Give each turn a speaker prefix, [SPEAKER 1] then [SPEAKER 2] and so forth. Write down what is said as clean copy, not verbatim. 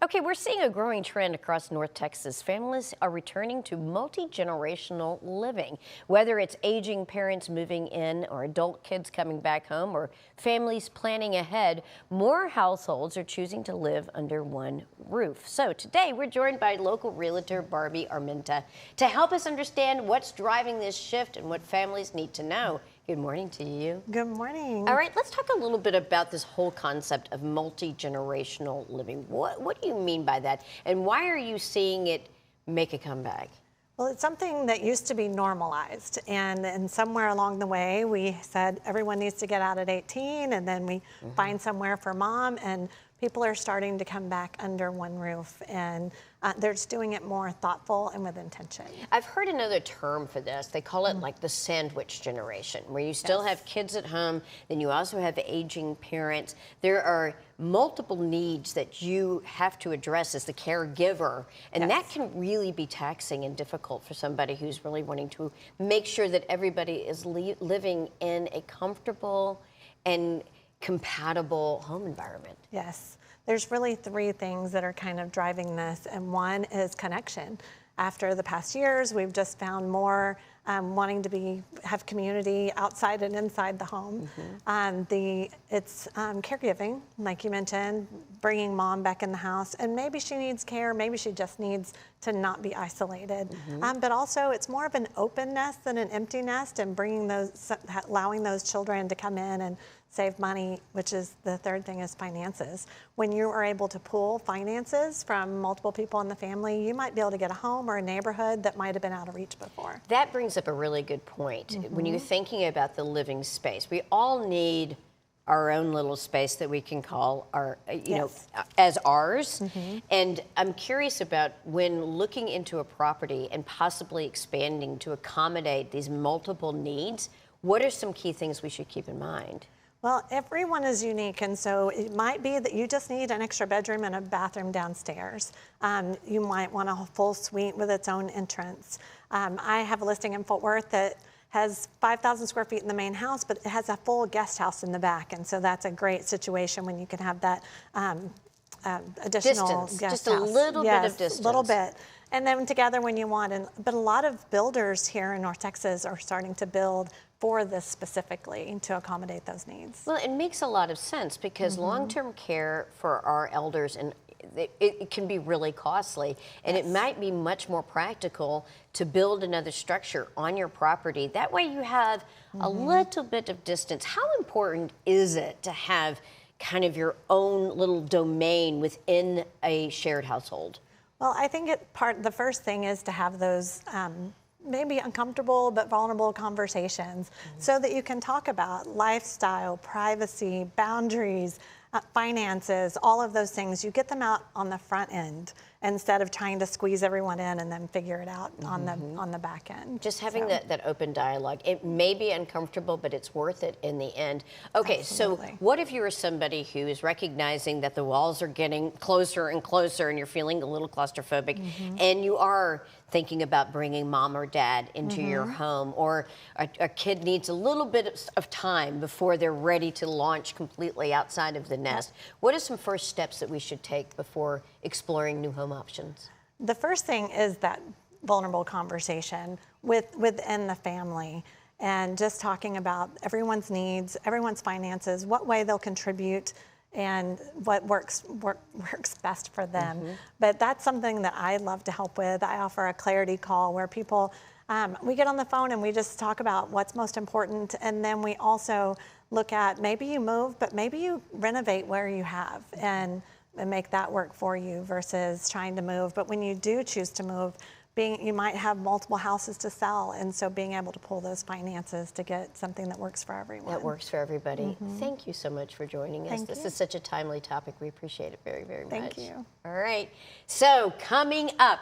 [SPEAKER 1] Okay, we're seeing a growing trend across North Texas. Families are returning to multi-generational living. Whether it's aging parents moving in or adult kids coming back home or families planning ahead, more households are choosing to live under one roof. So today we're joined by local realtor Barbie Armenta to help us understand what's driving this shift and what families need to know. Good morning to you.
[SPEAKER 2] Good morning.
[SPEAKER 1] All right, let's talk a little bit about this whole concept of multi-generational living. What do you mean by that? And why are you seeing it make a comeback?
[SPEAKER 2] Well, it's something that used to be normalized, and somewhere along the way we said everyone needs to get out at 18, and then we find somewhere for mom, and people are starting to come back under one roof, and they're just doing it more thoughtful and with intention.
[SPEAKER 1] I've heard another term for this. They call it like the sandwich generation, where you still have kids at home, then you also have aging parents. There are multiple needs that you have to address as the caregiver, and that can really be taxing and difficult for somebody who's really wanting to make sure that everybody is living in a comfortable and compatible home environment.
[SPEAKER 2] Yes, there's really three things that are kind of driving this, and one is connection. After the past years, we've just found more wanting to have community outside and inside the home. It's caregiving, like you mentioned, bringing mom back in the house, and maybe she needs care, maybe she just needs to not be isolated. But also, it's more of an open nest than an empty nest, and allowing those children to come in and save money, which is the third thing, is finances. When you are able to pool finances from multiple people in the family, you might be able to get a home or a neighborhood that might have been out of reach before.
[SPEAKER 1] That brings up a really good point. When you're thinking about the living space, we all need our own little space that we can call our, as ours. And I'm curious about, when looking into a property and possibly expanding to accommodate these multiple needs, what are some key things we should keep in mind?
[SPEAKER 2] Well, everyone is unique, and so it might be that you just need an extra bedroom and a bathroom downstairs. You might want a full suite with its own entrance. I have a listing in Fort Worth that has 5,000 square feet in the main house, but it has a full guest house in the back, and so that's a great situation when you can have that additional
[SPEAKER 1] distance,
[SPEAKER 2] guest
[SPEAKER 1] just
[SPEAKER 2] house.
[SPEAKER 1] A little bit of distance.
[SPEAKER 2] A little bit. And then together when you want, but a lot of builders here in North Texas are starting to build for this specifically to accommodate those needs.
[SPEAKER 1] Well, it makes a lot of sense, because long-term care for our elders, and it can be really costly, and it might be much more practical to build another structure on your property. That way you have a little bit of distance. How important is it to have kind of your own little domain within a shared household?
[SPEAKER 2] Well, I think the first thing is to have those maybe uncomfortable but vulnerable conversations so that you can talk about lifestyle, privacy, boundaries, finances, all of those things. You get them out on the front end instead of trying to squeeze everyone in and then figure it out on the back end.
[SPEAKER 1] Just having that open dialogue. It may be uncomfortable, but it's worth it in the end. Okay,
[SPEAKER 2] Absolutely.
[SPEAKER 1] So what if you are somebody who is recognizing that the walls are getting closer and closer and you're feeling a little claustrophobic, and you are thinking about bringing mom or dad into your home, or a kid needs a little bit of time before they're ready to launch completely outside of the nest? What are some first steps that we should take before exploring new home options?
[SPEAKER 2] The first thing is that vulnerable conversation within the family, and just talking about everyone's needs, everyone's finances, what way they'll contribute, and what works best for them. But that's something that I love to help with. I offer a clarity call where people, we get on the phone and we just talk about what's most important, and then we also look at, maybe you move, but maybe you renovate where you have and make that work for you versus trying to move. But when you do choose to move, you might have multiple houses to sell, and so being able to pull those finances to get something that works for everyone.
[SPEAKER 1] That works for everybody. Thank you so much for joining us. This is such a timely topic. We appreciate it very, very much.
[SPEAKER 2] Thank you.
[SPEAKER 1] All right. So coming up.